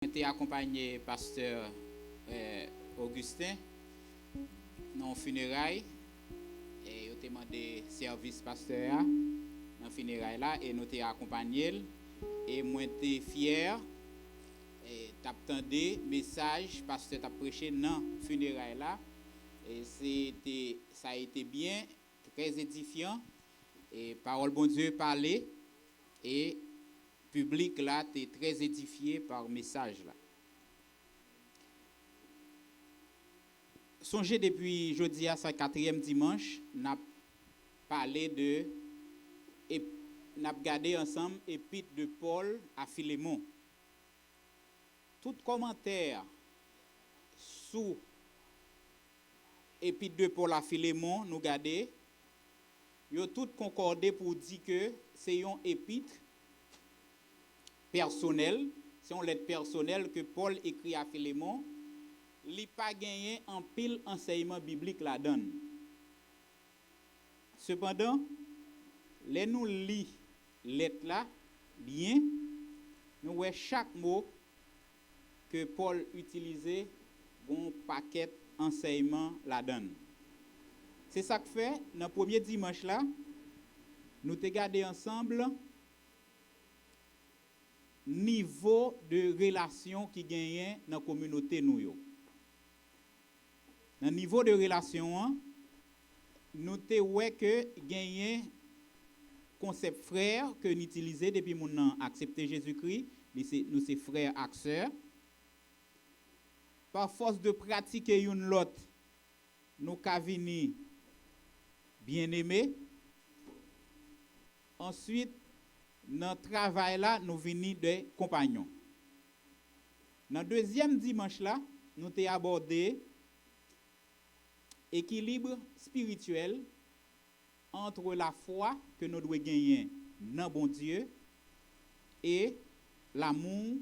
été accompagné pasteur Augustin dans funérailles et il a demandé service pasteur dans funérailles là et nous t'ai accompagné et moi j'étais fier et t'attendais message pasteur t'a prêché dans funérailles là et ça a été bien très édifiant et parole bon Dieu parler et public là t'es très édifié par message là. Songez depuis jeudi à sa quatrième dimanche, n'a parlé de et n'a regardé ensemble épître de Paul à Philémon. Tout commentaire sous épître de Paul à Philémon nous garder yo tout concordé pour dire que c'est un épître personnel, c'est une lettre personnelle que Paul écrit à Philémon. Li pas gagné en pile enseignement biblique la donne. Cependant, les nous lit lettre là bien, nous voyons chaque mot que Paul utilisait bon paquet enseignement la donne. C'est ça que fait dans le premier dimanche là, nous te garder ensemble niveau de relation qui gagne dans la communauté nous yo. Dans le niveau de relation, nous te ouais que gagner concept frère que nous utilisons depuis mon an accepter Jésus-Christ, nous c'est frères et sœurs. Par force de pratiquer une l'autre, nous ka vini bien-aimés. Ensuite, dans le travail là, nous venons des compagnons. Dans le deuxième dimanche là, nous t'ai abordé équilibre spirituel entre la foi que nous devons gagner dans bon Dieu et l'amour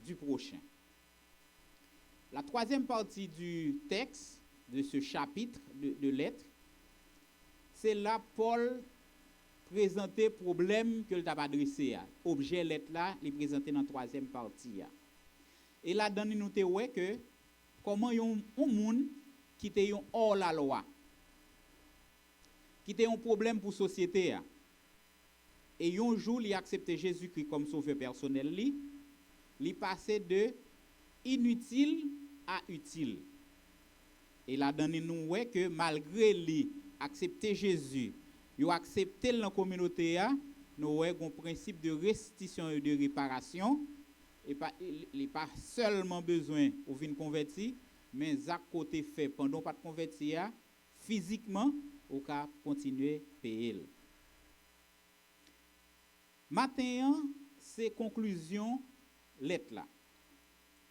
du prochain. La troisième partie du texte de ce chapitre de lettres, c'est là Paul présenter problème que il a adressé. Objet lettre là, il présenté dans la troisième partie. Et là dans nous te ouais que comment un monde qui était hors la loi, qui était un problème pour la société, et un jour, il a accepté Jésus-Christ comme sauveur personnel, il passait de inutile à utile. Et là, dans nous, ouais que malgré lui accepter Jésus, il a accepté dans la communauté, nous avons un principe de restitution et de réparation. Et il n'est pas seulement besoin de venir convertir, mais à côté fait pendant pas de convertir physiquement au cas continuer payer. Matin c'est conclusion lettre là.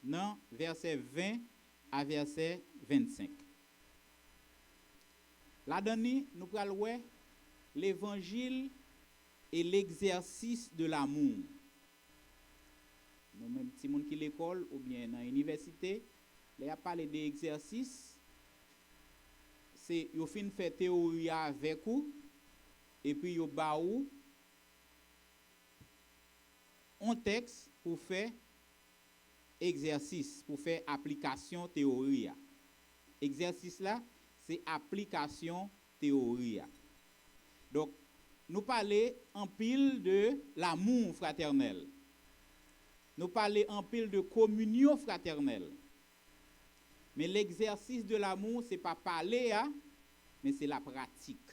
Dans verset 20 à verset 25. Là dedans nous pral ouais l'évangile et l'exercice de l'amour. Nous même petit monde qui l'école ou bien dans l'université il a parlé d'exercice, c'est yo fin fait théorie avec vous et puis yo ba ou un texte pour faire exercice, pour faire application théorie. Exercice là, c'est application théorie. Donc nous parler en pile de l'amour fraternel. Nous parler en pile de communion fraternelle. Mais l'exercice de l'amour, ce n'est pas parler, mais c'est la pratique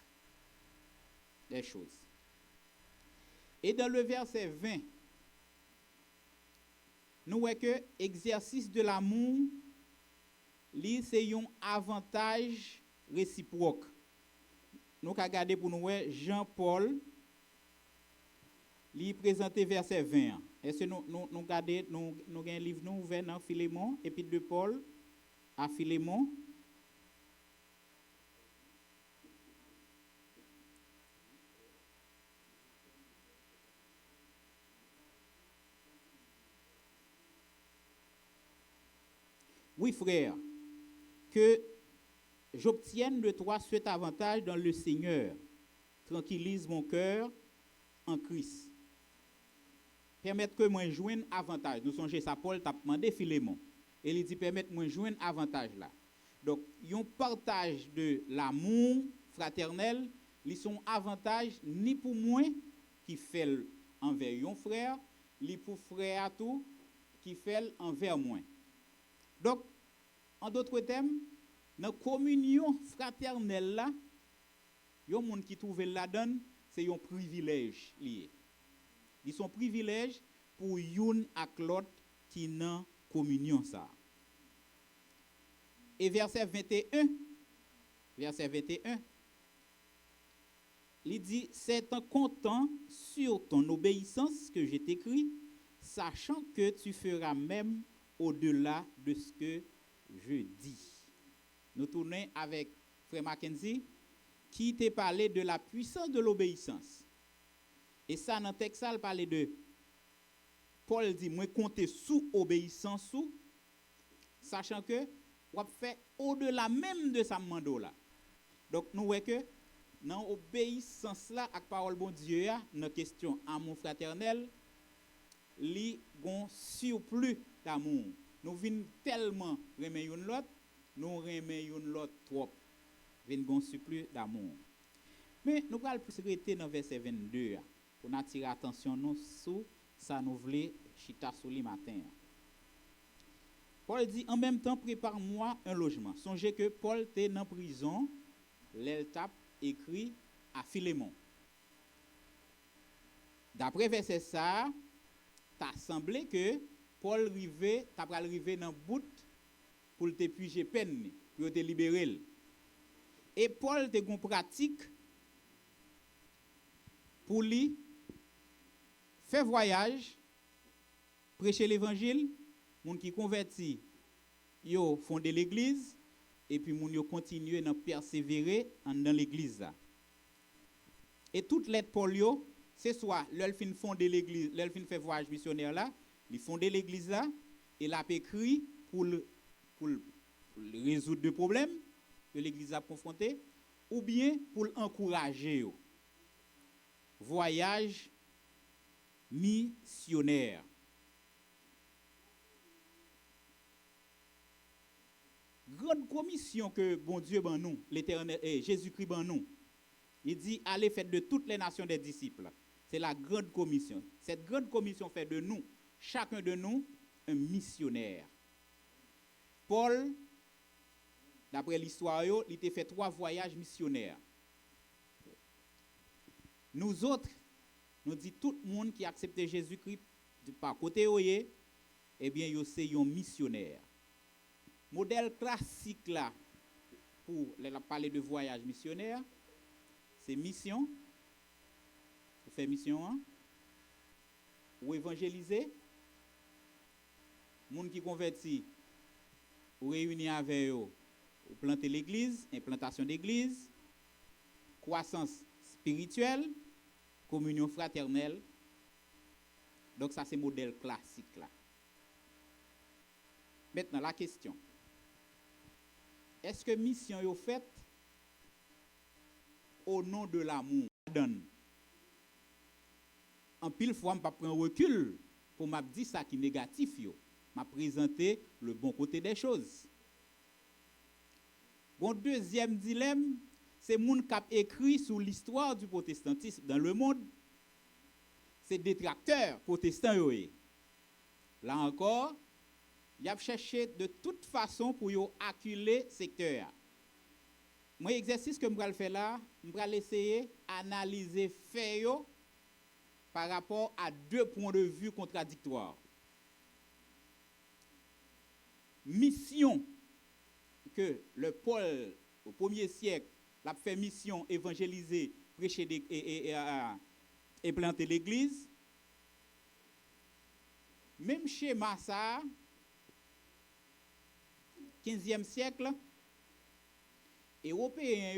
des choses. Et dans le verset 20, nous voyons que l'exercice de l'amour, c'est un avantage réciproque. Nous avons regardé pour nous Jean-Paul, il présente verset 20. Est-ce que nous regardons, nous avons un livre nous ouvert dans Philémon, épître de Paul, à Philémon. Oui, frère, que j'obtienne de toi cet avantage dans le Seigneur. Tranquillise mon cœur en Christ. permettre que moi joigne avantage. Nous songez ça Paul t'a demandé Philémon. Et il dit permettre moi joindre avantage là. Donc, un partage de l'amour fraternel, ils sont avantage ni pour moi qui fait envers un frère, ni pour frère à tout qui fait envers moi. Donc, en d'autres termes, dans la communion fraternelle là, il y a des gens qui trouvent là-dedans, c'est un privilège lié. Ils sont privilèges pour une avec l'autre qui dans communion ça. Et verset 21, il dit, c'est en comptant sur ton obéissance que je t'écris, sachant que tu feras même au-delà de ce que je dis. Nous tournons avec Frère Mackenzie, qui t'a parlé de la puissance de l'obéissance. Et ça, dans le texte, ça parle de, Paul dit, moi compter sous obéissance, sous, sachant que, on fait au-delà même de sa mando là. Donc, nous voyons que, dans l'obéissance là, avec parole bon Dieu, dans question amour fraternel, li gon surplus d'amour. Nous venons tellement remettre une l'autre, nous remettons une l'autre trop. Vin gon surplus d'amour. Mais nous allons plus rester dans verset 22 pour attirer attention nous sur ça nous voulons chita sur le matin. Paul dit en même temps prépare-moi un logement. Songez que Paul était dans prison, l'Eltap écrit à Philémon. D'après verset ça, t'as semblé que Paul t'a arrivé dans bout pour te puiser peine, pour te libérer. Et Paul te gon pratique pour lui faire voyage, prêcher l'évangile, moun qui converti, yo fondé l'église et puis moun yo continuer dans persévérer dans l'église là. Et toute lettre Paul yo, c'est soit l'el fin fonder l'église, l'el fin faire voyage missionnaire là, il fonder l'église là et l'a écrit pour résoudre des problèmes que l'église a confronté ou bien pour encourager yo. Voyage missionnaire. Grande commission que bon Dieu ban nous, l'Éternel Jésus-Christ ban nous. Il dit allez faites de toutes les nations des disciples. C'est la grande commission. Cette grande commission fait de nous, chacun de nous, un missionnaire. Paul, d'après l'histoire, il a fait 3 voyages missionnaires. Nous autres, nous dit tout le monde qui a accepté Jésus-Christ par côté oye, eh bien, yo c'est un missionnaire. Modèle classique là pour parler de voyage missionnaire, c'est mission. Vous faites mission hein? Ou évangéliser. Monde qui converti, ou réunir avec eux, ou planter l'église, implantation d'église, croissance spirituelle, communion fraternelle. Donc ça c'est modèle classique là. Maintenant la question. Est-ce que mission est faite au nom de l'amour? En pile fois, je ne prends recul pour me dire ça qui est négatif. Je présenter le bon côté des choses. Bon deuxième dilemme, c'est les gens qui ont écrit sur l'histoire du protestantisme dans le monde. C'est détracteurs protestants. Là encore, il a cherché de toute façon pour acculer le secteur. Mon exercice que je vais faire là, je vais essayer d'analyser fait par rapport à 2 points de vue contradictoires. Mission que le Paul au 1er siècle a fait mission évangéliser, prêcher et planter l'église. Même schéma ça 15e siècle, Européens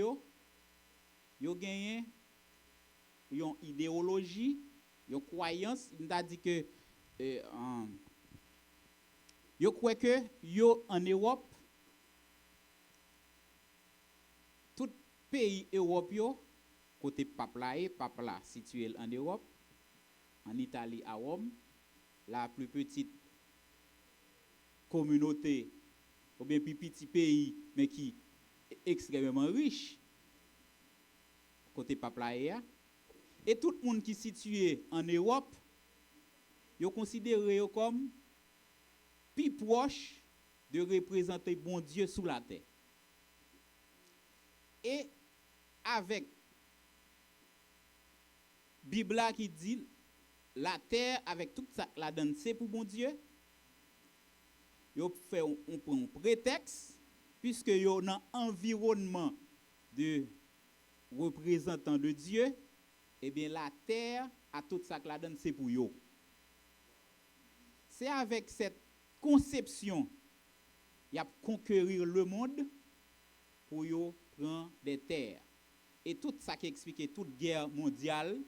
yo gagné une idéologie, une croyance, il a dit que yo croit que yo en Europe tout pays européen côté pape là situé en Europe, en Italie à Rome, la plus petite communauté, ou bien plus petit pays, mais qui est extrêmement riche, côté Paplaïa. Et tout le monde qui est situé en Europe, ils considéré comme plus proche de représenter bon Dieu sous la terre. Et avec Bible qui dit la terre avec tout ça la donne c'est pour bon Dieu, yo fait on prend un prétexte puisque yo dans environnement de représentants de Dieu, eh bien la terre à tout ça la donne c'est pour yo. C'est avec cette conception y a conquérir le monde pour yo prendre des terres. Et tout ça qui explique toute guerre mondiale,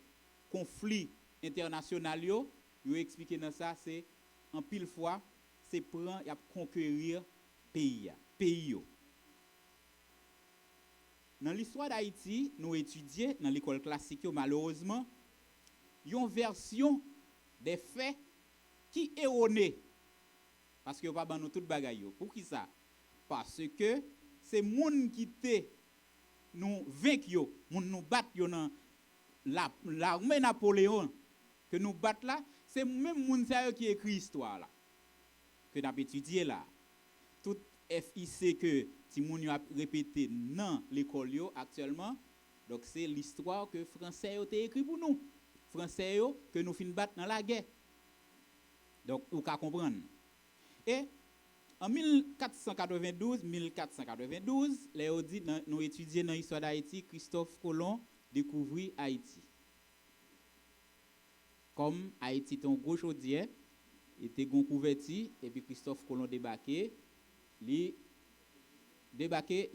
conflit international yo expliqué dans ça c'est en pile fois c'est prendre y a conquérir pays yo. Dans l'histoire d'Haïti, nous étudions dans l'école classique malheureusement une version des faits qui est erronée parce que pas ban nous toute bagaille yo. Pour qui ça? Parce que c'est monde qui té nous vainc yo, nous battre yo dans l'armée Napoléon que nous battre là, c'est même moun sa qui écrit histoire là que n'a étudié là. Tout FIC que ti moun yo a répété dans l'école yo actuellement. Donc c'est l'histoire que français yo té écrit pour nous. Français yo que nous fin battre dans la guerre. Donc vous ka comprendre. Et en 1492, les dit nous étudions dans l'histoire d'Haïti, Christophe Colomb découvrit Haïti. Comme Haïti est un gros chaudière, il était gon couverti et puis Christophe Colomb débarqué, li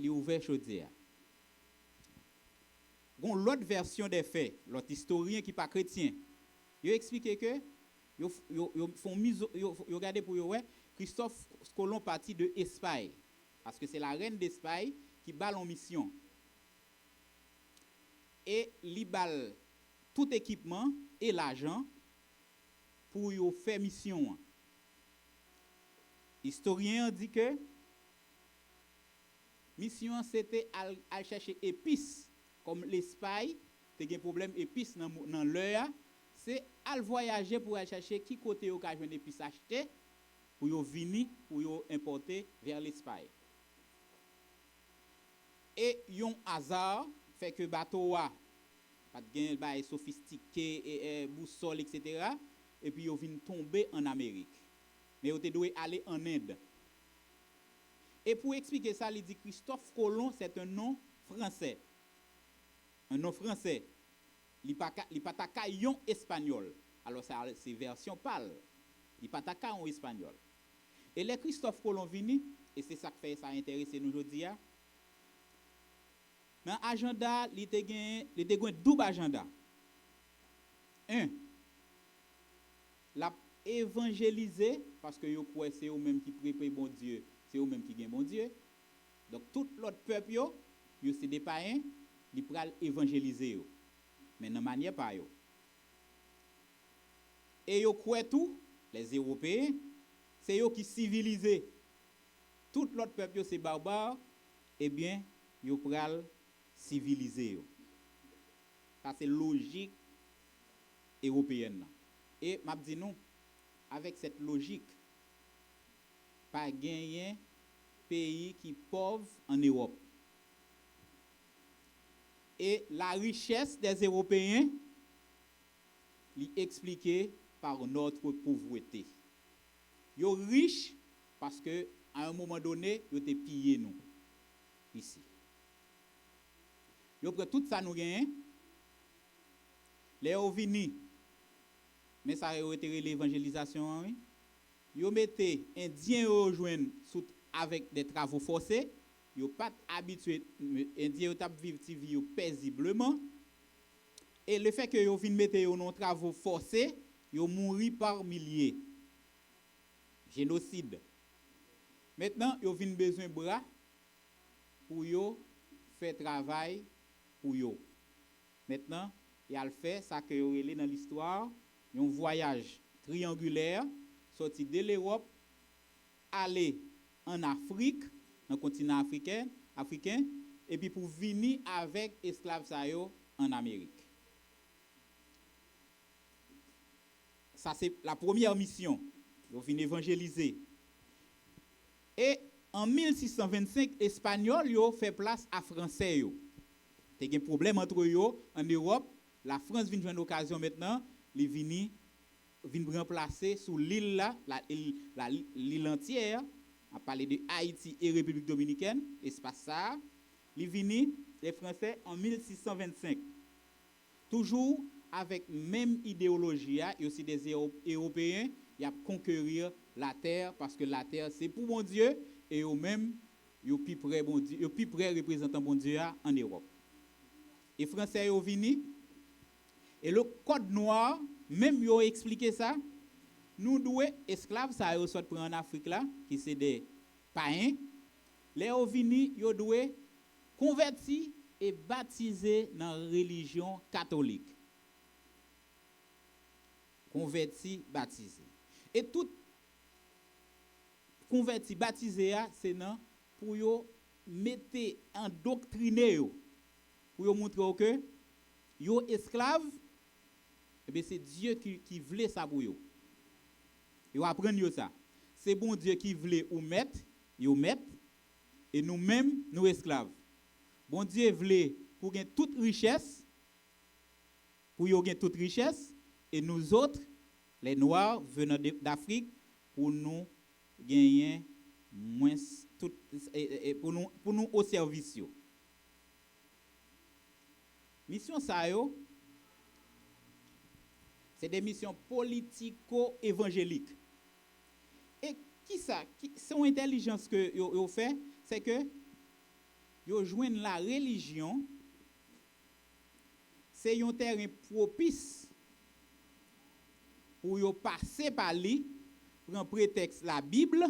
ouvert chaudière. Gon l'autre version des faits, l'autre historien qui pas chrétien, il expliqué que yo font mise yo regarder pour yo ouais Christophe Colomb parti de Espagne parce que c'est la reine d'Espagne qui balle en mission. Et li balle tout équipement et l'argent pour yo faire mission. Historien dit que mission c'était à chercher épices comme l'Espagne, te gen problème épices dans l'heure, c'est à voyager pour aller chercher qui côté yo ka joine épices acheter pour yo venir pour yo importer vers l'Espagne. Et yon hasard fait que bateau a pas de bail sophistiqué et boussole etc. et puis yo vinn tomber en Amérique. Mais yo te doit aller en Inde. Et pour expliquer ça, il dit Christophe Colomb c'est un nom français. Un nom français. Il pas ta yon espagnol. Alors ça c'est version pâle. Il pas ta en espagnol. Et les Christophe Colomb vini et c'est ça qui fait ça intéresser nous aujourd'hui. Dans agenda, il te gen double agenda. Un, la évangéliser parce que yo croit c'est eux même qui prépare bon Dieu, c'est eux même qui gagne bon Dieu. Donc tout l'autre peuple yo c'est des païens, ils pral évangéliser yo. Mais de manière pas yo. Et yo croit tout, les Européens, c'est eux qui civilisé. Tout l'autre peuple c'est barbare, eh bien yo pral civiliser yo. Ça c'est logique européenne. Et m'a dit non, avec cette logique, pas gagner pays qui pauvre en Europe. Et la richesse des Européens est expliquée par notre pauvreté. Ils sont riches parce que à un moment donné, ils ont pillé nous ici. Ils ont tout ça nous gagnons. Les ovini, mais ça a été l'évangélisation. Ils mettent Indiens rejoindre avec des travaux forcés. Ils ne sont pas habitués, Indiens vivent paisiblement. Et le fait que ils viennent mettre des travaux forcés, ils mourent par milliers. Génocide. Maintenant, ils ont besoin de bras pour faire travail pour eux. Maintenant, il a fait ça que vous avez dans l'histoire, un voyage triangulaire, sorti de l'Europe, aller en Afrique, dans le continent africain, et puis pour venir avec esclaves en Amérique. Ça, c'est la première mission. Ils viennent évangéliser. Et en 1625, les Espagnols ont fait place à Français. Il y a un problème entre eux en Europe. La France vient de jouer une occasion maintenant. Ils viennent remplacer sous l'île là, l'île entière. On parle de Haïti et République dominicaine. Espace ça. Ils viennent, les Français, en 1625. Toujours avec même idéologie, et aussi des Européens, ils ont conquérir la terre parce que la terre c'est pour bon Dieu et eux-mêmes ils plus près bon Dieu, plus près représentant bon Dieu en Europe. Et Français sont venus et le code noir même ils ont expliqué ça. Nous devons esclaves ça ils soit prendre en Afrique là qui c'est des païens. Les sont venus ils doivent convertir et baptiser dans la religion catholique. Converti, baptisé. Et tout converti, baptisé, c'est pour yo mettre endoctriner yo, pour yo montrer que yo esclave, et bien c'est Dieu qui voulait ça pour yo. Yo apprendre yo ça. C'est bon Dieu qui voulait ou mettre, yo mettre, et nous-mêmes, nous esclaves. Bon Dieu voulait pour gagner toute richesse, pour yo gagner toute richesse, et nous autres, les Noirs venant d'Afrique, pour nous gagner moins tout, pour nous au service. Mission ça yo, c'est des missions politico-évangéliques. Et qui ça, son intelligence que yo fait, c'est que yo joignent la religion, c'est un terrain propice pour yo passer par lui, prendre prétexte la Bible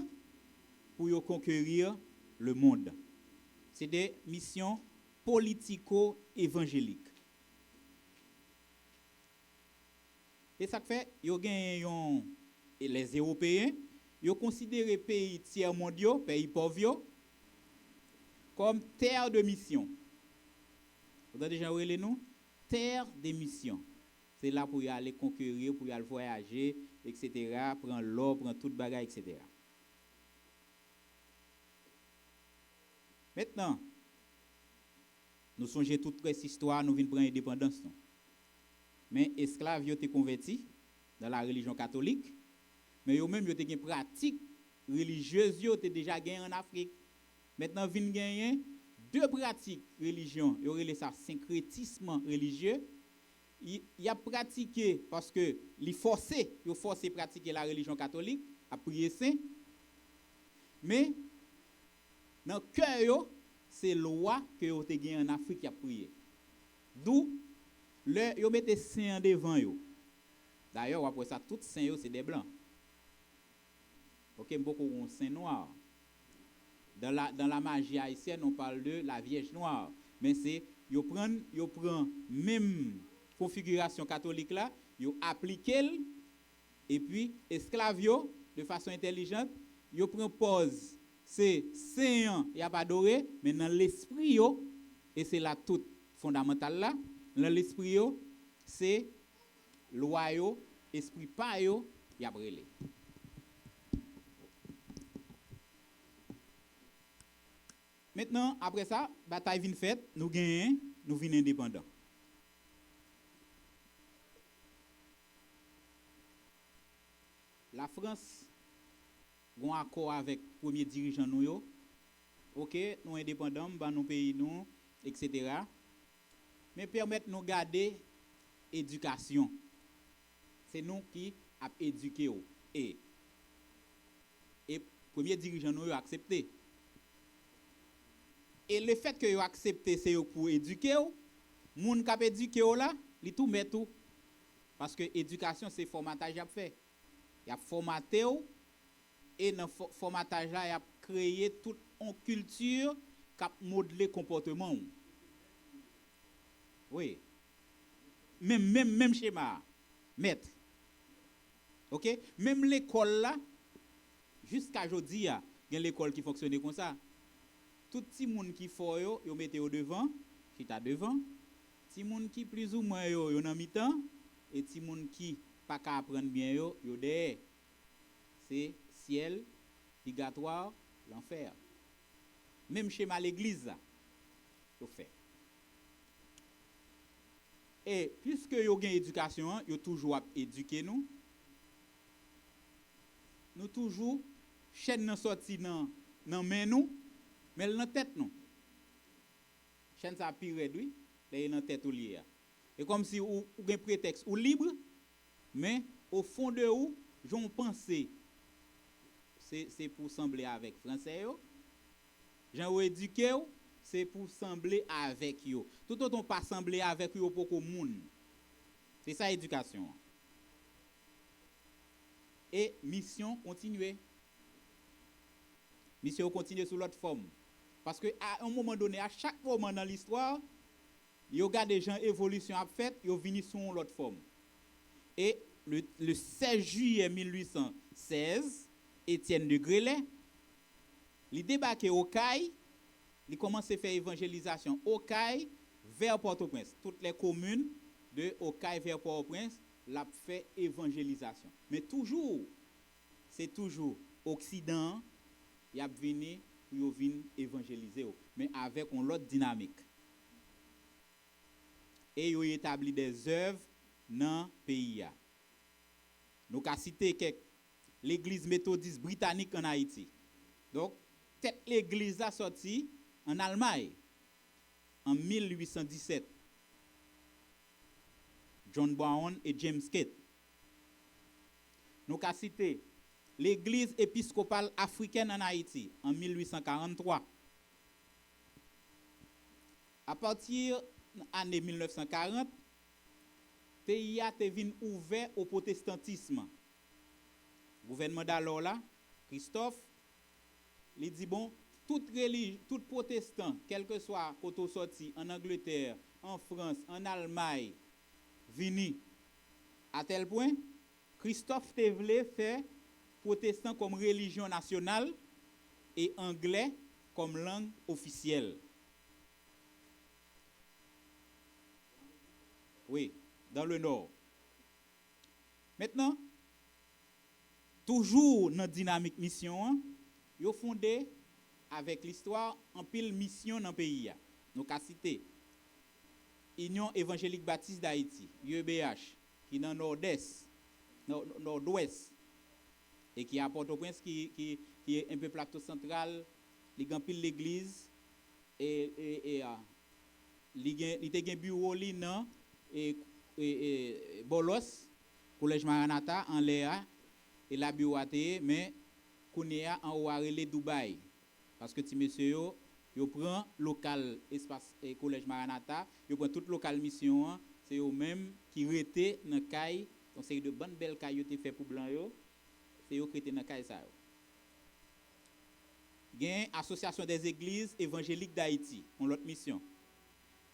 pour yo conquérir le monde. C'est des missions politico-évangéliques. Et ça fait yo gagne les Européens, yo considéré pays tiers mondiaux, pays pauvres comme terre de mission. Vous avez déjà relé nous? Terre de mission. C'est là pour y aller conquérir, pour y aller voyager, etc. Prendre l'or, prendre toute bagaille, etc. Maintenant, nous songeons toute cette histoire, nous venons prendre l'indépendance. Mais esclaves, ils ont été convertis dans la religion catholique, mais eux même ils ont des pratiques religieuses, ils ont déjà gagné en Afrique. Maintenant, ils viennent gagner deux pratiques religion, ils ont ça syncrétisme religieux. Il a pratiqué parce que il forcé pratiquer la religion catholique, à prier saint. Mais dans le cœur, c'est loi que vous avez gagné en Afrique qui a prié. D'où vous mettez saint devant vous. D'ailleurs, après ça, tout saint c'est des blancs. OK, beaucoup de saint noir. Dans la magie haïtienne, on parle de la Vierge noire. Mais c'est, vous prend même configuration catholique là, yo appliqué et puis esclave yo de façon intelligente, yo prend pause. C'est saint y a pas adoré, mais dans l'esprit yo et c'est là tout fondamental là, dans l'esprit yo, c'est loi yo, esprit pas yo, y a brûlé. Maintenant après ça, bataille vient faite, nous gagnons, nous venons indépendants. La France a un accord avec le premier dirigeant nous, OK, nous indépendants, nous pays nous, etc. Mais permettre nous garder éducation. C'est nous qui avons éduqué. Et le premier dirigeant nous a accepté. Et le fait que vous acceptez, c'est pour éduquer, les gens qui ont éduqué là, ils tout mettent tout. Parce que l'éducation, c'est le formatage à faire. Il a formaté et dans le formatage là, il a créé toute une culture qui a modelé le comportement. Oui. Même schéma. Maître. OK? Même l'école là, jusqu'à aujourd'hui, il y a l'école qui fonctionne comme ça. Tout petit monde qui faut yo mettez au devant, qui t'a devant. Petit monde qui plus ou moins yo dans mi-temps et petit monde qui pas qu'à apprendre bien yo derrière. C'est ciel, purgatoire, l'enfer. Même schéma l'église là, yo fait. Et puisque yo gen éducation, yo toujours éduquer nous. Nous toujours chaîne nan sorti nan main nous, mais dans tête nous. Chaîne ça pire réduit, là dans tête ou lié. Et comme si ou gen prétexte ou libre, mais au fond de ou, j'on pensé c'est pour sembler avec français yo. J'en éduqué c'est pour sembler avec yo. Tout autant pas sembler avec yo pour monde. C'est ça éducation. Et mission continuer. Mission continuer sous l'autre forme. Parce que à un moment donné, à chaque moment dans l'histoire, il y a des gens évolution à fait, ils viennent sous l'autre forme. Et le 16 juillet 1816, Étienne de Grelais, il débarqué au Caille, il commence à faire évangélisation au Caille vers Port-au-Prince. Toutes les communes de au Caille vers Port-au-Prince, l'a fait évangélisation. Mais toujours, c'est toujours Occident, il a venu pour venir évangéliser, mais avec une autre dynamique. Et il a établi des œuvres dans le pays. Nous avons cité l'église méthodiste britannique en Haïti. Donc, cette église a sorti en Allemagne en 1817. John Brown et James Kett. Nous avons cité l'église épiscopale africaine en Haïti en 1843. À partir de l'année 1940, le pays a été ouvert au protestantisme. Le gouvernement d'alors là, Christophe, il dit bon, toute religion, tout protestant, quel que soit côté sorti en Angleterre, en France, en Allemagne, vini à tel point, Christophe te voulait faire protestant comme religion nationale et anglais comme langue officielle. Oui, dans le nord. Maintenant, toujours dans la dynamique mission, ils ont fondé avec l'histoire en pile mission dans le pays. Nous avons cité Union évangélique baptiste d'Haïti, UEBH, qui est dans le nord-est, nord-ouest, et qui est à Port-au-Prince, qui est un peu plateau central, il y a pile l'église, et il y a un bureau là, et Bolos, Collège Maranatha, en Léa, et la bureau mais Kounéa en haut à Dubaï. Parce que ti monsieur yo prend local espace et Collège Maranatha, yo prend toute local mission, c'est eux même qui rete dans caille, donc c'est de bonnes belles cailles yo te fait pour blanc yo, c'est eux qui rete dans caille ça yo. Gen association des églises évangéliques d'Haïti, on l'autre mission.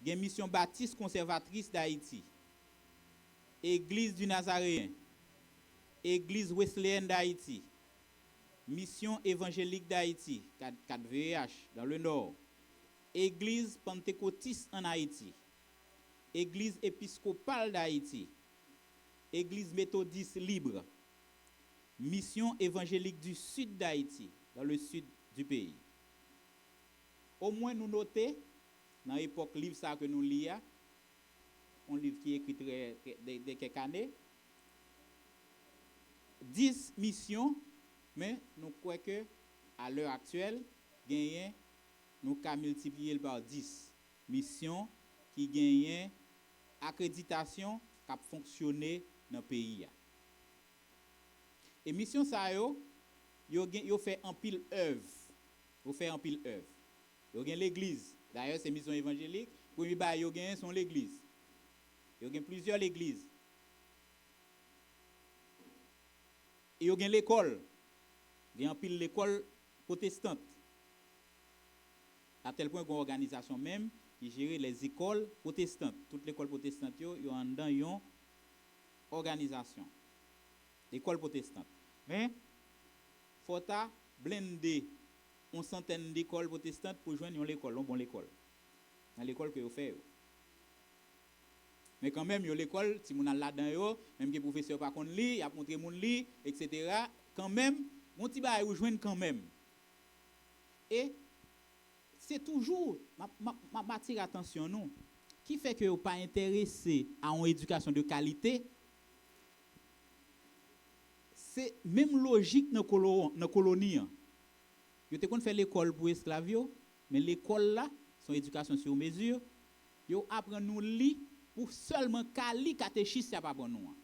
Gen mission baptiste conservatrice d'Haïti. Église du Nazaréen. Église wesleyenne d'Haïti. Mission évangélique d'Haïti, 4VH, dans le nord. Église pentecôtiste en Haïti. Église épiscopale d'Haïti. Église méthodiste libre. Mission évangélique du sud d'Haïti, dans le sud du pays. Au moins nous notons, dans l'époque livre ça que nous lisons, un livre qui est écrit de quelques années, 10 missions, mais nous croyons que à l'heure actuelle, nous avons multiplié par 10 missions qui gagnent accréditation qui a fonctionné dans le pays. Et mission ça yo fait en pile œuvre. Yo fait en pile œuvre. Yo gagne l'église. D'ailleurs c'est mission évangélique, premier ba yo gagne son l'église. Yo gagne plusieurs églises. Et yo gagne l'école. Il y a en pile l'école protestante. À tel point qu'on organisation même qui gère les écoles protestantes. Toutes les écoles protestantes yo en dedans yon organisation. l'école protestante. Mais faut ta blender une centaine d'écoles protestantes pour joindre une bonne école. Dans l'école que vous faites. Mais quand même, l'école, si vous avez là-dedans, même que le professeur pas contre lui, il a montré mon lit, etc. Quand même, mon petit bail rejoindre quand même. Et c'est toujours, m'attire attention, non, qui fait que vous pas intéressé à une éducation de qualité. C'est même logique dans la colonie. Vous avez fait l'école pour esclaves, mais l'école là, son éducation sur mesure, vous apprenez nous lire pour seulement cali catéchisme, ça pas pour nous.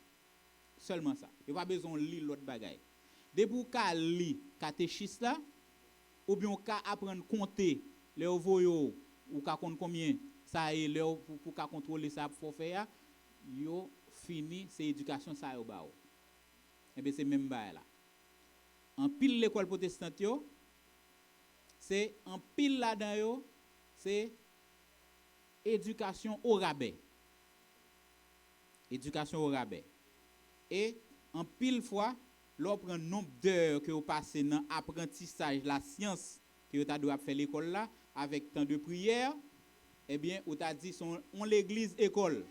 Seulement ça. Vous pas besoin de lire l'autre bagaille. Dès pour cali catéchisme là, ou bien ka apprendre compter les voyo ou ka compte combien ça est pour ka contrôler ça pour faire yo fini c'est éducation ça yo ba. Et bien c'est même ba là. En pile l'école protestante yo, c'est en pile là-dedans yo, c'est éducation au rabais. Éducation au rabais. Et en pile fois, l'on prend nombre d'heures que vous passez dans l'apprentissage, la science que vous avez fait l'école là, avec tant de prières, eh bien, vous avez dit, on l'église école,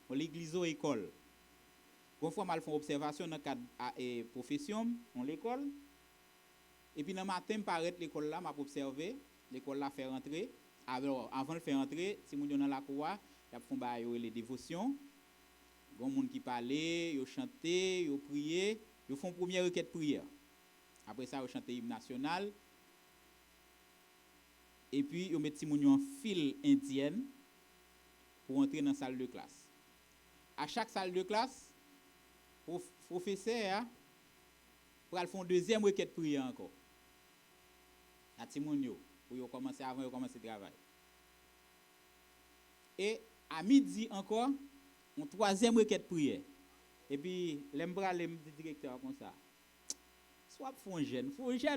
on l'église ou école. Une fois, mal font observation dans le cadre de profession, on l'école. Et puis, dans le matin, paraît l'école là, m'a observé, l'école là fait rentrer. Alors, avant de faire rentrer, si vous dans la cour, il y a les dévotions. Il y a des gens qui parlent, ils chantent, ils prient, ils font première requête prière. Après ça, ils chantent l'hymne national. Et puis, ils mettent en file indienne pour entrer dans la salle de classe. À chaque salle de classe, le professeur pour faire une deuxième requête prière encore. À Timounio, pour commencer avant de commencer le travail. Et à midi encore, une troisième requête prière. Et puis, l'embra le directeur comme ça. Soit faut un jeune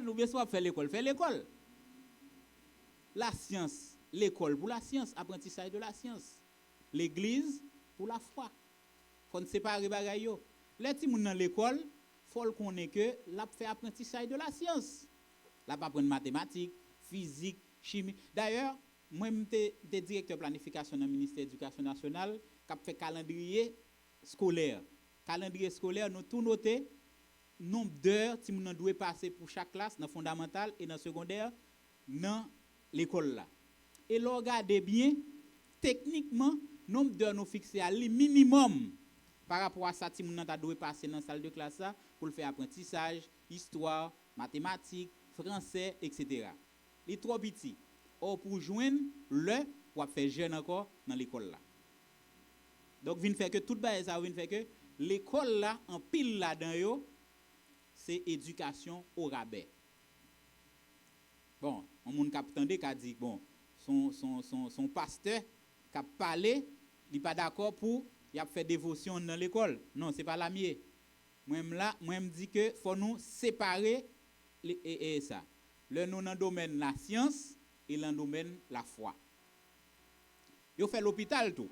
ou bien soit faire l'école. Faire l'école. La science, l'école pour la science, apprentissage de la science. L'église pour la foi. Faut ne séparer bagaille yo. Les petits moun dans l'école, faut connaître que l'a fait apprentissage de la science. Là pas apprendre mathématiques, physique, chimie. D'ailleurs, moi j'étais directeur de planification dans le ministère de l'Éducation nationale qui a fait calendrier scolaire. Calendrier scolaire, nous tout noté nombre d'heures que nous devons passer pour chaque classe dans le fondamental et dans le secondaire dans l'école là. Et là, regardez bien, techniquement, nombre d'heures nous fixé à minimum par rapport à ça que nous devons passer dans la salle de classe là, pour le faire apprentissage, histoire, mathématiques, français, etc. Les trois petits. Or, pour joindre le, pour faire jeune encore dans l'école là. Donc, vient faire que tout bas ça vient faire que l'école là, en pile là-dedans, c'est éducation au rabais. Bon, on moun k'ap tande qu'a dit bon, son pasteur qui a parlé, il pas d'accord pour il a fait dévotion dans l'école. Non, c'est pas la mienne. Moi me dit que faut nous séparer et ça. Le nous dans domaine la science et dans domaine la foi. Yo fait l'hôpital tout.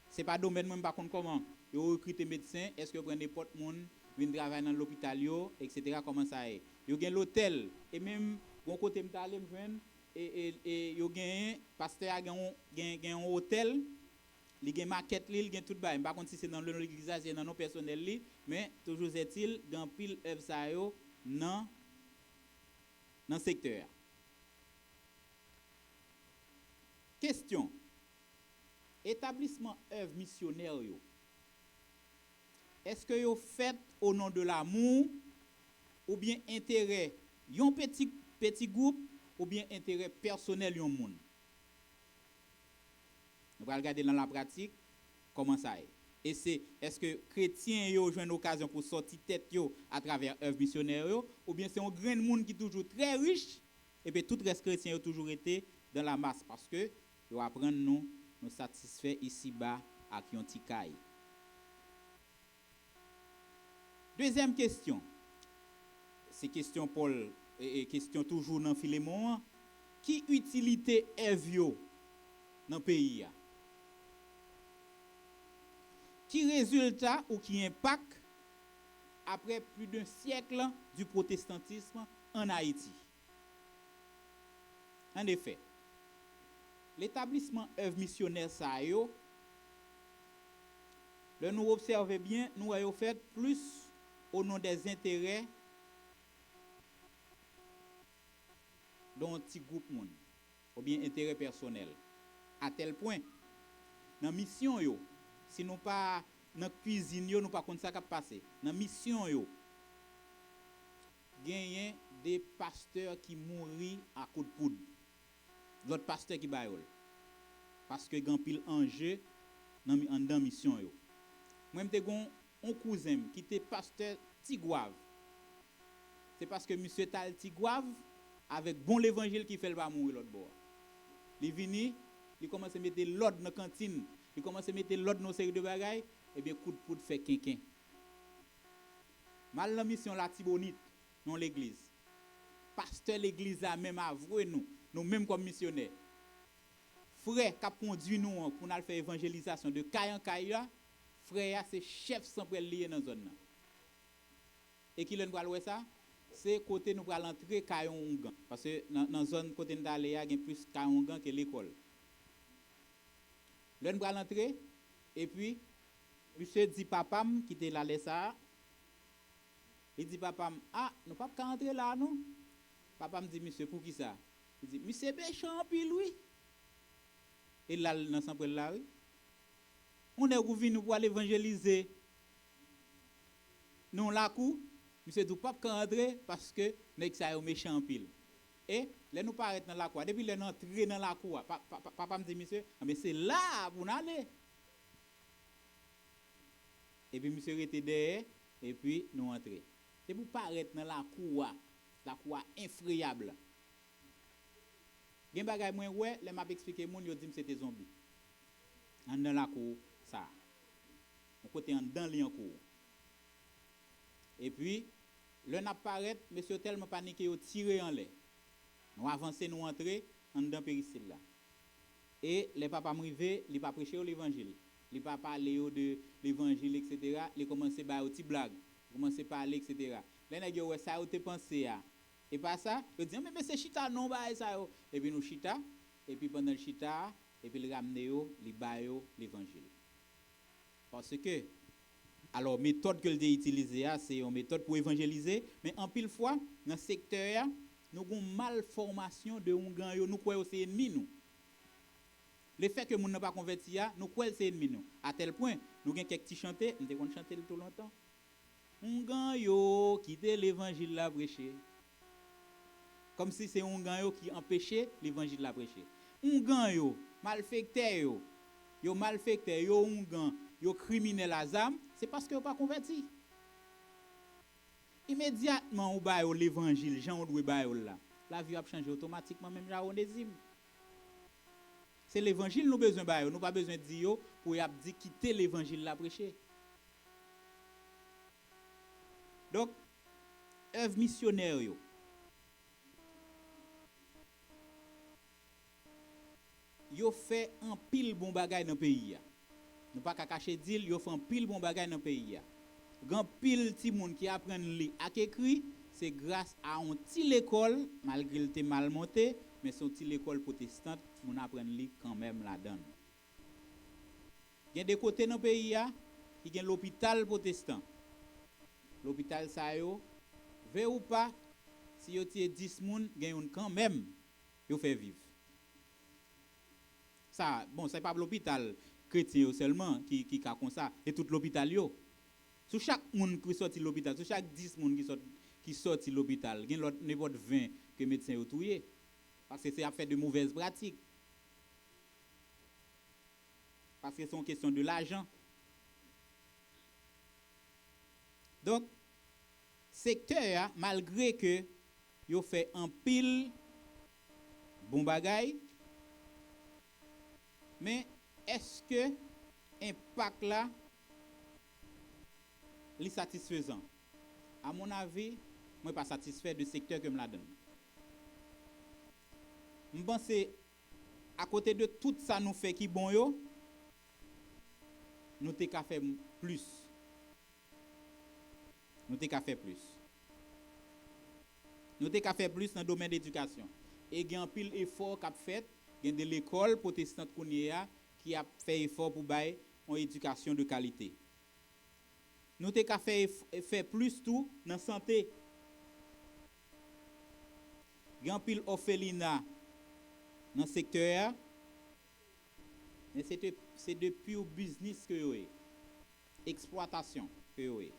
C'est pas domaine moi pas comment. Yo recruter médecin, est-ce que vous prenez n'importe monde vient travailler dans l'hôpital yo, etc. comment ça est. Yo gagne l'hôtel et même bon côté m'ta aller me joindre et yo gagne pasteur a gagne un hôtel, il gagne maquette li, il gagne tout bail. Par contre si c'est dans l'église, c'est dans non personnel li, mais toujours est-il gagne pile œuvre ça yo dans secteur. Question. Établissement œuvre missionnaire yo. Est-ce que yo fait au nom de l'amour ou bien intérêt yon petit groupe ou bien intérêt personnel yon moun? On va regarder dans la pratique comment ça est. Et c'est est-ce que chrétiens yo joine occasion pour sortir tête yo à travers œuvre missionnaire yo ou bien c'est un grand monde qui toujours très riche et puis tout reste chrétien yo toujours été dans la masse parce que yo apprendre nous satisfait ici bas à yon ti caille. Deuxième question. C'est question Paul et question toujours dans Philémon. Qui utilité est-ce dans le pays? Qui résultat ou qui impact après plus d'un siècle du protestantisme en Haïti. En effet, l'établissement œuvre missionnaire ça yo, le nous observons bien, nous avons fait plus au nom des intérêts d'un petit groupe monde, ou bien intérêt personnel. À tel point, dans la mission yo, si nous pas dans la cuisine yo, nous pas comme ça qui passer. Dans la mission yo, gagne des pasteurs qui mourent à coup de poudre. L'autre pasteur qui bayol. Parce que grand pile enjeu dans la mission yo. Moi m'te gon un cousin qui était pasteur Tigouave. C'est parce que monsieur Tal Tigouave avec bon l'évangile qui fait le pas mourir l'autre bord. Il vini, il commence à mettre l'ordre dans la cantine, il commence à mettre l'ordre dans une série de bagailles, et bien coup de poudre fait quinquin. Mal la mission la Tibonite dans l'église. Pasteur l'église a même avoué nous même comme missionnaires. Frère qui a conduit nous pour nous faire évangélisation de caille en caille, frère c'est chef sans lié dans zone là. Et qui l'on va ça? C'est côté nous allons entrer Kayongan parce que dans zone côté d'aller il y a plus Kayongan que l'école. L'on va entrer et puis monsieur dit papam qui était là ça. Il dit papam nous pas entrer là non. Papa me dit monsieur pour qui ça? Il dit monsieur méchant puis lui. Et là dans centre là oui. On est revenu pour aller évangéliser. Non la cour monsieur du pas rentrer parce que nek ça est méchant pile. Et là nous paraît dans la cour. Depuis là nous entrer dans la cour. Papa me dit monsieur, mais c'est là pour aller. Et puis monsieur était derrière et puis nous entrer. C'est pour paraître dans la cour effrayable. Gen bagay moi ouais, les m'a expliqué moun yo dit c'était zombie. En dans la cour ça. On côté en dans li en cour. Et puis, le n'apparaît, monsieur tellement paniqué, il tiré en l'air. Nous avançons, nous entrer en dedans péricile là. Et les papas m'rivé, il pas prêcher l'évangile. Il pas parler de l'évangile, etc. Il commence à faire des blagues. Il commence à parler, etc. Là, il a dit, ça a été pensé. Et pas ça, il dit, mais c'est chita, non, bah, ça. Et puis nous chita, et puis pendant le chita, et puis il ramène l'évangile. Parce que, alors, méthode que j'ai utilisée, c'est une méthode pour évangéliser, mais en pile fois, dans ce secteur, nous avons une malformation de un gang, nous croyons que c'est ennemi nous. Le fait que nous n'avons pas converti, nous croyons que c'est ennemi nous. À tel point, nous avons quelques petits chanter, nous avons chanté tout longtemps. Un gang qui quitte l'évangile la prêcher. Comme si c'est un gang qui empêchait l'évangile la prêcher. Un gang malfecteur yo malfecteur yo un gang yo criminel azam, c'est parce que vous pas converti. Immédiatement ou ba l'évangile, Jean doit ba là. La vie a changé automatiquement même Jean Onésime. C'est l'évangile nous besoin ba nous pas besoin de dire pour y a dit quitter l'évangile la prêcher. Donc œuvre missionnaire yo fait un pile bon bagay dans pays. Nous pas cacher dire yo fait un pile bon bagay dans pays. Grand pile ti moun qui apprennent lire à écrit, c'est grâce à une petite école malgré le était mal monté, mais c'est une petite école protestante moun apprennent lire quand même là-dedans. Il y a des côtés dans pays qui gagne l'hôpital protestant. L'hôpital ça yo veut ou pas si yo tie 10 moun gagne quand même yo fait vivre. Ça bon c'est pas l'hôpital chrétien seulement qui a comme ça et tout l'hôpital yo. Sur chaque monde qui sorti de l'hôpital, sur chaque 10 monde qui sorti de l'hôpital, il y a n'importe 20 que médecin ont tué parce que c'est à faire de mauvaises pratiques. Parce que c'est une question de l'argent. Donc secteur malgré que yo fait un pile bon bagay, mais est-ce que impact là est satisfaisant? À mon avis, moi pas satisfait du secteur que me la donne. Je pense à côté de tout ça nous fait qui bon yo, nous t'ai qu'à faire plus. Nous t'ai qu'à faire plus. Nous t'ai qu'à faire plus dans le domaine d'éducation. Et il y a un pile effort qu'a fait, il y a de l'école protestante qui a fait effort pour bailler une éducation de qualité. Nous t'ai qu'à faire plus tout dans la santé. Il y a un pile orphelinat dans le secteur, mais c'est de pur business que vous avez. Exploitation que vous avez.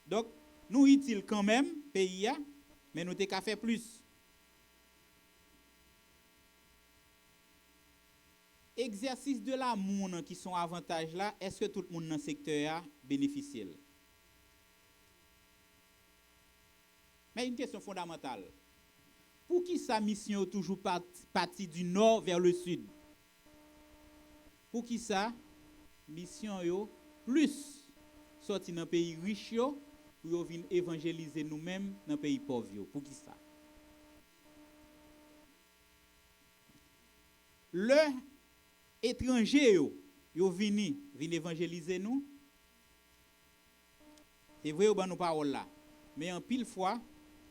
Donc, nous utile quand même, pays, mais nous t'ai qu'à faire plus. Exercice de l'amour qui sont avantages là, est-ce que tout le monde dans le secteur bénéficie? Mais une question fondamentale. Pour qui sa mission est toujours partie du nord vers le sud? Pour qui sa mission est plus sorti dans le pays riche pour venir évangéliser nous-mêmes dans le pays pauvre? Pour qui ça? Le étranger yo vini évangéliser nous. C'est vrai ou ban nous parole là. Mais en pile fois,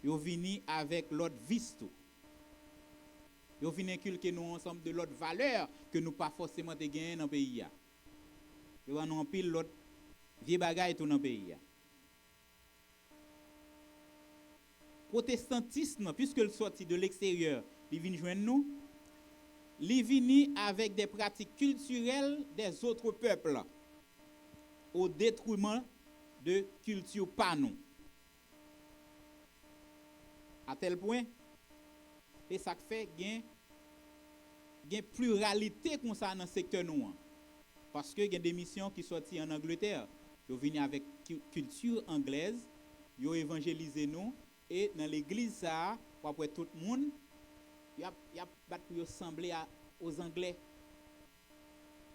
yo vini avec l'autre vice tout. Yo vini inculquer nous ensemble de l'autre valeur que nous pas forcément te gagner dans pays ya. Yo en pile l'autre vieux bagay tout dans pays ya. Protestantisme, puisque le sorti de l'extérieur, il vient joindre nous. Il vient avec des pratiques culturelles des autres peuples au détriment de culture pas nous. À tel point, et ça fait gain pluralité comme ça dans le secteur nous. Parce que il y a des missions qui sont sorties en Angleterre. Ils viennent avec culture anglaise, ils évangélisent nous et dans l'église ça, après tout le monde il y a pour sembler aux Anglais.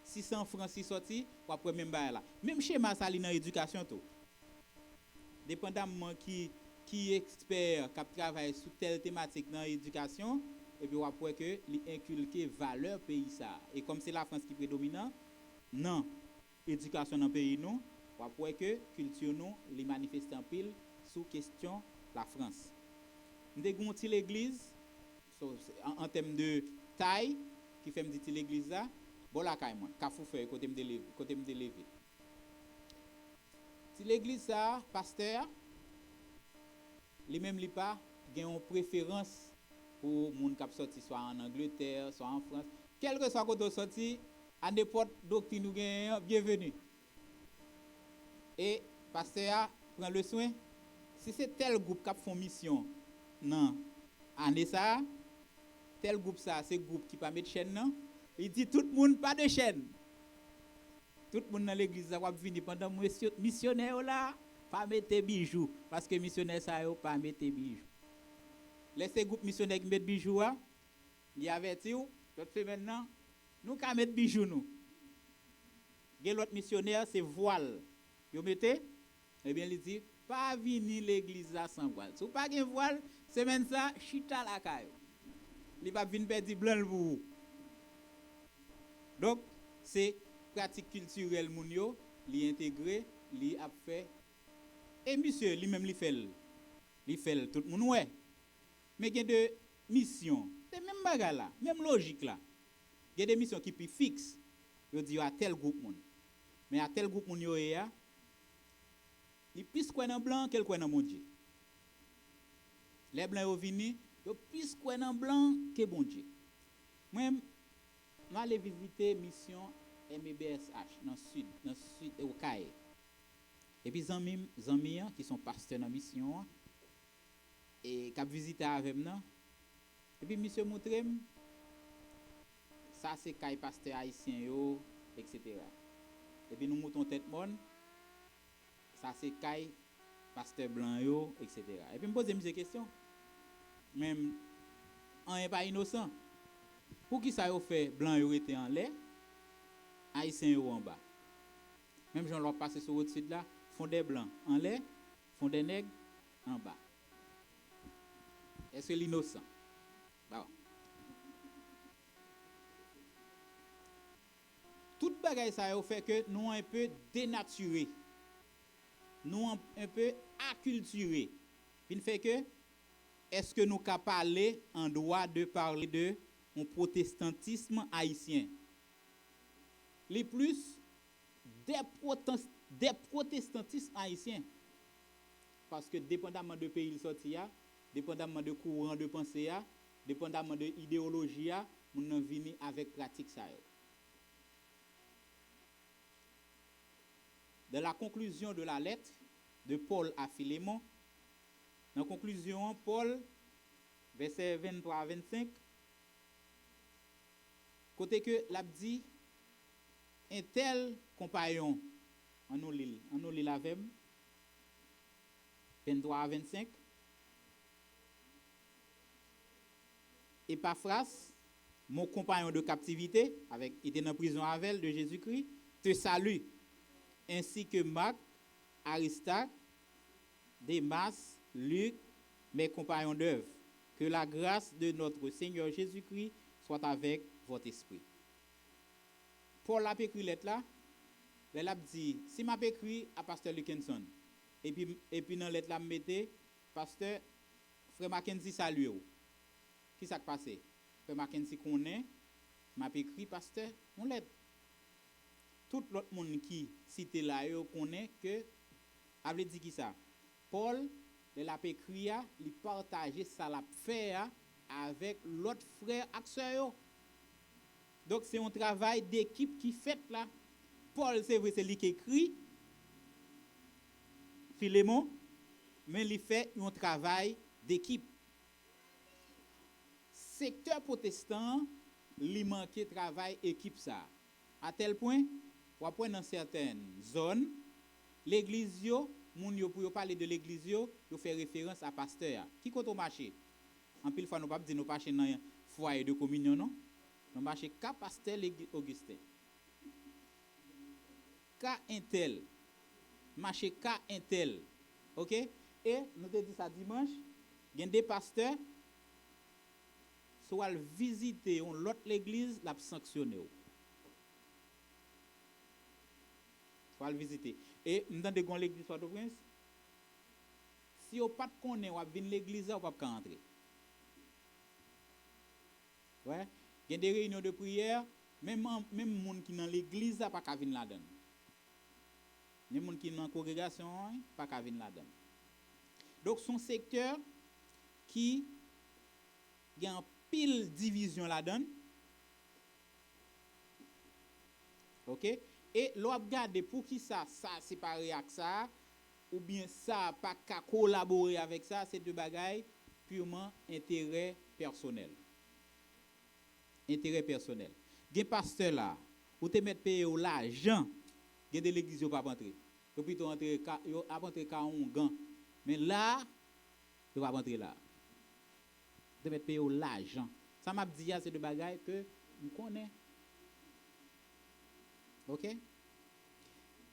600 francs si sorti, après même là. Même schéma ça dans l'éducation tout. Dépendamment qui expert qui travaille sur telle thématique dans l'éducation et puis après que li inculquer valeur pays ça. Et comme c'est la France qui prédomine, non, éducation dans pays nous, après que culture nous les manifeste en pile sous question la France. Nous avons une l'église en termes de taille qui fait me dire l'église là bon la caille moi kafou fait côté me lever si l'église ça pasteur lui même li pas gagne une préférence pour monde qui sorti soit en Angleterre soit en France quel que soit côté sorti à n'importe doctrine nous gagne bienvenue et pasteur prend le soin si c'est tel groupe qui font mission non année ça tel groupe ça c'est groupe qui pas mettre chaîne non il dit tout le monde pas de chaîne tout le monde dans l'église ça va venir pendant missionnaire là pas mettre bijoux parce que missionnaire ça yo pas mettre bijoux laissez groupe missionnaire qui mettre bijoux là il averti ou toute semaine non nous ka mettre bijoux nous gen l'autre missionnaire c'est voile yo mettez eh bien il dit pas venir l'église là sans voile si pas gen voile semaine ça chita la caille il va venir perdre blanc pour vous. Donc c'est pratique culturelle moun yo li intégrer li a fait et monsieur lui même li fait tout le monde ouais mais il y a de missions c'est même bagarre là même logique là il y a des missions qui plus fixes yo dit à tel groupe moun mais à tel groupe moun yo ya li plus quoi dans blanc quel quoi dans mon Dieu les blancs yo vini yo plus quoi dans blanc que bon Dieu moi nous allons visiter mission MEBSH dans le sud au Caille. Et puis zanmi qui sont pasteurs dans mission et qui visité avec nous. Et puis monsieur montrem ça c'est Caille pasteur haïtien yo etc. Et puis nous montons tête monde ça c'est Caille pasteur blanc yo etc. Et puis me poser une question même on n'est pas innocent. Pour qui ça yo fait blanc yo était en l'air, haïtien yo en bas. Même gens leur passer sur au-dessus de là, font des blancs en l'air, font des nègres en bas. Est-ce que l'innocent? Bon. Tout bagaille ça yo fait que nous un peu dénaturé. nous un peu acculturés. Puis fait que est-ce que nous capable parler en droit de parler de un protestantisme haïtien? Les plus des protestantismes haïtiens. Parce que dépendamment de pays sorti, dépendamment de courant de pensée, dépendamment de idéologie, nous sommes venus avec pratique ça. Dans la conclusion de la lettre de Paul à Philémon, dans la conclusion, Paul, verset 23 à 25, côté que l'a dit, un tel compagnon, en nous lit la même, 23 à 25, Epaphras, mon compagnon de captivité, était en prison avec de Jésus-Christ, te salue, ainsi que Marc, Aristarque, Démas, Luc, mes compagnons d'œuvre. Que la grâce de notre Seigneur Jésus-Christ soit avec votre esprit. Paul a écrit lettre là, il a dit, si m'a écrit à pasteur Luckenson, et puis dans lettre là, mettez, pasteur, frère Mackenzie salue. Qui s'est passé? Frère Mackenzie connaît, m'a écrit, pasteur, on lettre. Tout l'autre monde qui cite là, connaît que, a dit qui ça? Paul, il a écrit, il partage ça l'a fait avec l'autre frère acteur. Donc c'est un travail d'équipe qui fait là. Paul, c'est vrai, c'est lui qui écrit, Philémon, mais il fait un travail d'équipe. Secteur protestant, il manque travail équipe ça. À tel point, dans certaines zones, l'église, pour parler de l'église, yo fait référence à pasteur. Qui compte au marché? En pile fois, nous pas dire nous pas chez un foyer de communion, non? Nous marché qu'à pasteur Augustin. Qu'à intel. Marché qu'à intel. OK? Et nous te dit ça dimanche, il y a des pasteurs soit visiter l'autre l'église, l'a sanctionné. Soit le visiter. Et nous avons de l'église soit de prince. Si vous pas connaît ou venir l'église, vous pas entrer. Ouais, il y a des réunions de prière, même monde qui dans l'église pas ka venir là-dedans. Même monde qui dans congrégation pas ka venir là-dedans. Donc son secteur qui il y a un pile division là-dedans. OK? Et l'on regarde pour qui ça séparé avec ça ou bien ça pas qu'à collaborer avec ça, c'est deux bagailles purement intérêt personnel. Intérêt personnel. Gen pasteur là, ou te mettre payer l'argent, gen de l'église pas rentrer. Yo plutôt entrer yo a rentrer ka un gant. Mais là, yo va rentrer là. Te mettre payer l'argent. Ça m'a dit c'est deux bagailles que on connaît. OK?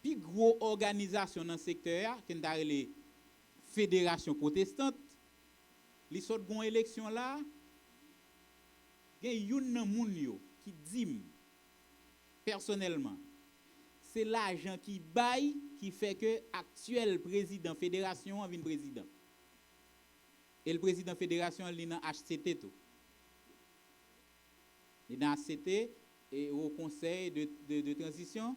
Puis gros organisation dans le secteur qui est les fédération protestante, les sortes gon élection là, gen yon nan moun yo qui dit personnellement, c'est l'argent qui baille qui fait que actuel président fédération vient président. Et le président fédération il dans HCT tout. Il dans HCT et au conseil de transition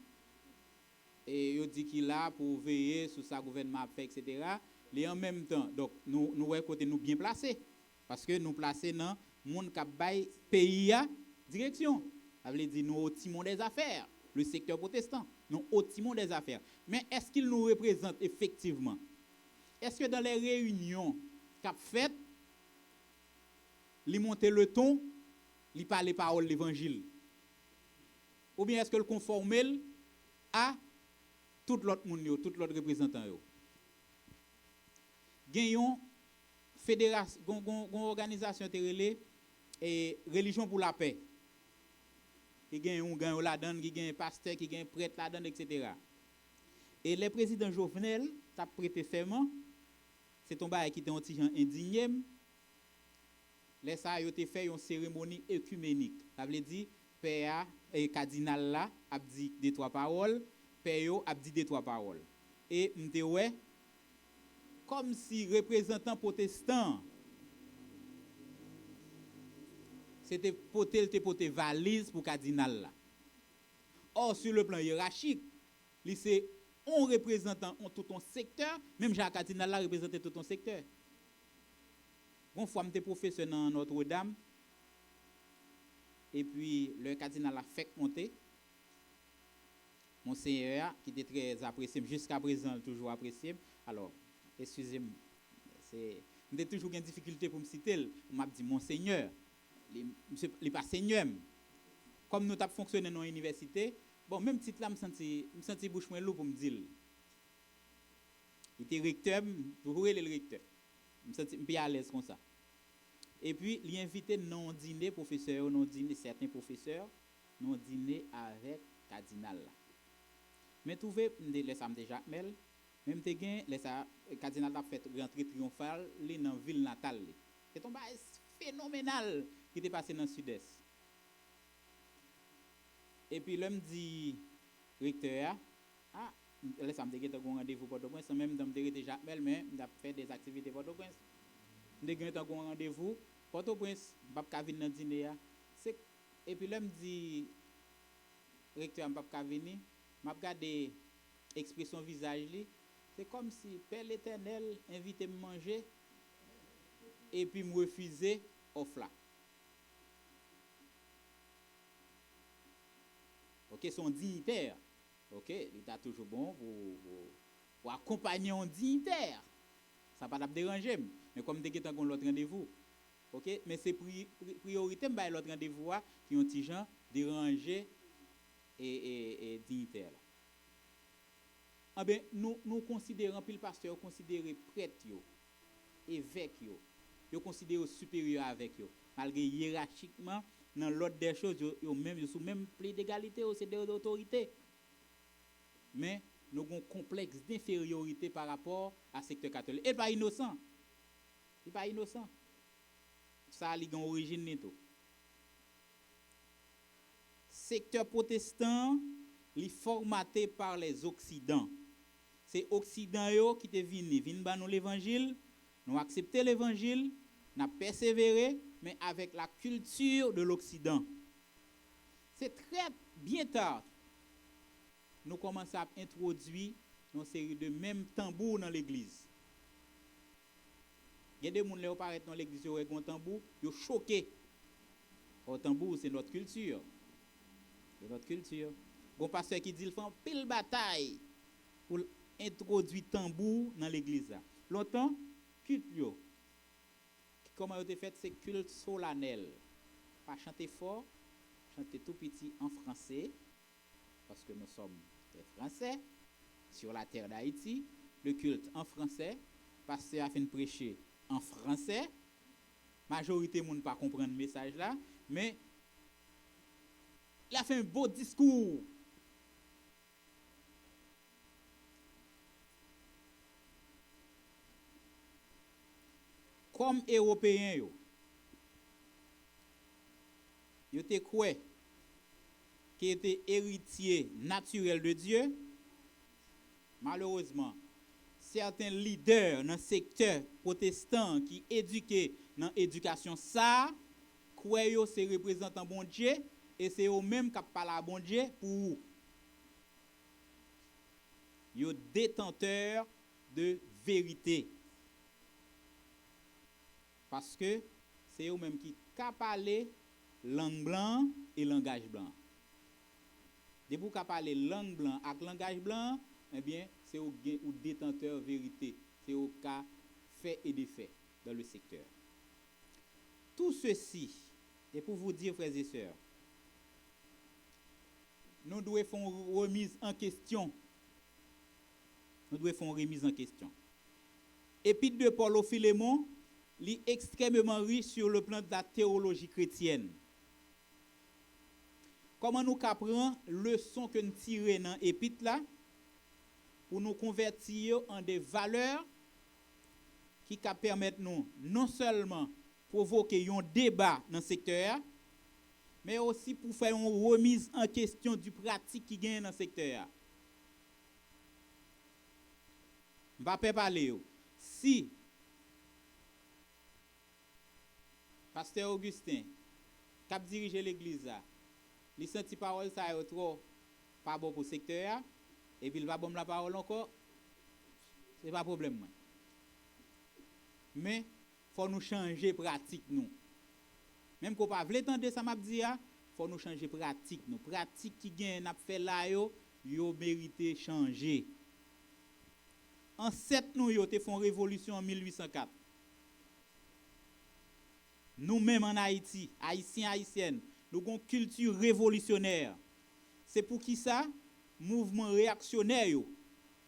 et il dit qu'il là pour veiller sur sa gouvernement fait etc. Et en même temps donc nous côté nous bien placés parce que nous placés dans monde qui bail pays à direction. Ça veut dire nous au timon des affaires, le secteur protestant, nous au timon des affaires. Mais est-ce qu'il nous représente effectivement? Est-ce que dans les réunions qu'a fait il monter le ton, il parle les paroles de l'évangile? Ou bien est-ce que le conforme à tout l'autre monde, tout l'autre représentant yo? Gagnons fédération, organisation terrelé et religion pour la paix. Qui gagne là-dedans, qui gagne pasteur, qui gagne prêtre là-dedans, etc. Et le président Jovenel t'a prêté serment. C'est ton bail qui était un petit gens indigné. Les ça yo te fait une cérémonie œcuménique. Ça veut dire père et cardinal là a dit deux trois paroles, père yo a dit deux trois paroles. et m'te ouais comme si représentant protestant c'était poter valise pour cardinal là. Or sur le plan hiérarchique, c'est on représentant tout ton secteur, même Jacques cardinal là représentait tout ton secteur. Bon fois m'étais professeur dans Notre-Dame et puis le cardinal a fait monter Monseigneur qui était très apprécié jusqu'à présent toujours apprécié. Alors, excusez-moi, j'ai toujours une difficulté pour me citer, on m'a dit Monseigneur, il pas seigneur. Comme nous avons fonctionné dans l'université, bon même titre là me senti bouche moins lourd pour me dire. Il était recteur, toujours le recteur. Me senti bien à l'aise comme ça. Et puis il invité non dîner professeur, non dîner certains professeurs, non dîner avec cardinal là. Mais trouvé les sam déjà Mel, même te gain les cardinal a fait rentrée triomphale li dans ville natale. C'est un bail phénoménal qui était passé dans le sud-est. Et puis l'homme dit recteur ah les sam te gain un rendez-vous Port-au-Prince même dans déjà Mel mais m'a fait des activités Port-au-Prince. De gain un rendez-vous Port-au-Prince pas ka venir dans dîner c'est et puis l'homme dit recteur pas ka venir m'a regardé expression visage li c'est comme si Père l'Éternel invitait me manger et puis me refuser offre là. OK, son dignitaire. OK, il est toujours bon pour accompagner un dignitaire. Ça pas déranger mais comme dès que t'as l'autre rendez-vous. OK, mais c'est priorité m'ba l'autre rendez-vous qui ont petit gens déranger et dignitaire là. Ah ben nous considérons puis le pasteur considérer prêtre yo, évêque yo considérer supérieur avec yo malgré hiérarchiquement dans l'ordre des choses yo même sous même pied d'égalité c'est d'autorité. Mais nous avons un complexe d'infériorité par rapport à secteur catholique. Et pas innocent. Il pas innocent. Ça a une origine neto. Secteur protestant, il est formaté par les Occidents. C'est Occident qui te vinn ba nous l'évangile, nous accepter l'évangile, nous persévérer mais avec la culture de l'Occident. C'est très bien tard. Nous commençons à introduire une série de mêmes tambours dans l'église. Il y a des gens qui apparaissent dans l'église avec un tambour, ils sont choqués. Le tambour, c'est notre culture. C'est notre culture. Il y a un pasteur qui dit qu'il fait une pile bataille pour introduire tambour dans l'église. Longtemps, culte, comment il a été fait, c'est culte solennel. Pas chanter fort, chanter tout petit en français, parce que nous sommes des Français sur la terre d'Haïti. Le culte en français, pasteur a fait prêcher en français. Majorité de gens ne pas comprendre le message là, mais il a fait un beau discours. Comme Européens, ils étaient quoi qui était héritier naturel de Dieu. Malheureusement, certains leaders dans le secteur protestant qui éduquent dans l'éducation ça, croient que c'est représentant bon Dieu et c'est eux-mêmes qui parlent à bon Dieu pour vous. Ils sont détenteurs de vérité. Parce que c'est eux-mêmes qui parlent langue blanc et langage blanc. Dès que vous parlez langue blanc et langage blanc, eh bien, c'est au détenteur vérité. C'est au cas fait et défait dans le secteur. Tout ceci est pour vous dire, frères et sœurs, nous devons faire une remise en question. Nous devons faire une remise en question. Épître de Paul au Philémon est extrêmement riche sur le plan de la théologie chrétienne. Comment nous apprenons leçon que nous tirons dans l'épître là pour nous convertir en des valeurs qui permettent nous non seulement provoquer un débat dans le secteur, mais aussi pour faire une remise en question du pratique qui gagne dans le secteur. va pas parler yo. Si pasteur Augustin cap diriger l'église là, il senti parole ça est trop pas bon pour secteur et puis il va bon la parole encore, c'est pas problème moi. Mais faut nous changer pratique nous. Même qu'on pas vle tande ça m'a dit faut nous changer pratique nous. Pratique qui gagne n'a fait là yo mérité changer. En 7 nous yo te font révolution en 1804. Nous-mêmes en Haïti, haïtiens haïtiennes, nous avons une culture révolutionnaire. C'est pour qui ça mouvement réactionnaire yo,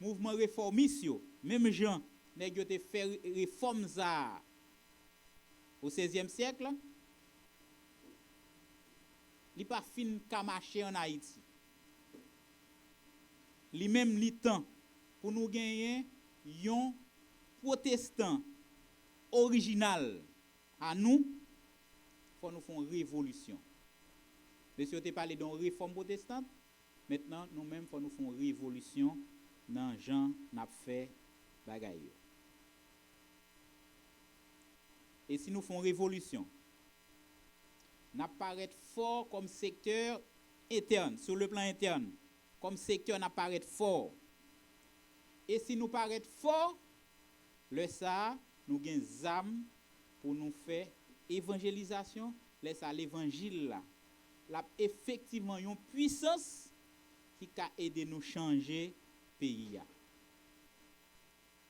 mouvement réformiste yo, même gens nèg yo te fait réforme ça au 16e siècle. Li pas fin ka marcher en Haïti. Li même li temps pour nous gagner un protestant original à nous, faut nous faire une révolution. Monsieur te parlé d'une réforme protestante, maintenant nous-mêmes faut nous faire une révolution dans Jean n'a fait bagay. Et si nous faisons révolution, n'a paraître fort comme secteur interne, sur le plan interne, comme secteur n'a paraître fort. Et si nous paraît fort, le ça, nous gain âme pour nous faire évangélisation, laisse à l'évangile là. Là effectivement une puissance qui a aidé nous changer pays.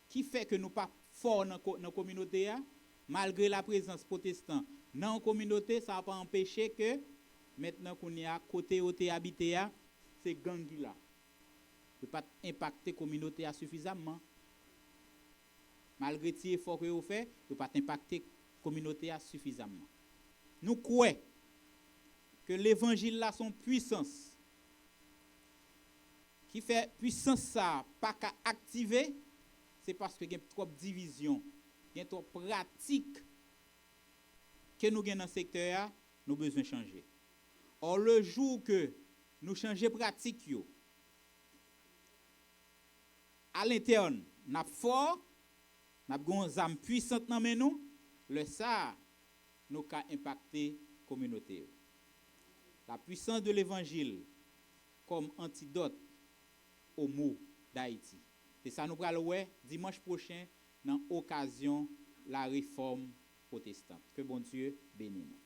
Qui fait que nous pas fort dans la communauté malgré la présence protestante dans la communauté, ça va pas empêcher que maintenant qu'on y a côté où tu habité c'est gang là. Ne pas impacter la communauté suffisamment. Malgré les efforts que vous faites, ne pas impacter la communauté suffisamment. Nous croyons que l'évangile a son puissance. Qui fait puissance ça, pas qu'à activer, c'est parce que il y a trop de division, il y a trop de pratique que nous avons dans le secteur, nous avons besoin de changer. Or, le jour que nous changeons pratique, à l'interne, nous sommes forts, nous avons une âme puissante dans nous, le ça, nous avons impacté la communauté. La puissance de l'évangile comme antidote au mot d'Haïti. C'est ça nous allons voir dimanche prochain dans l'occasion de la réforme protestante. Que bon Dieu bénisse nous.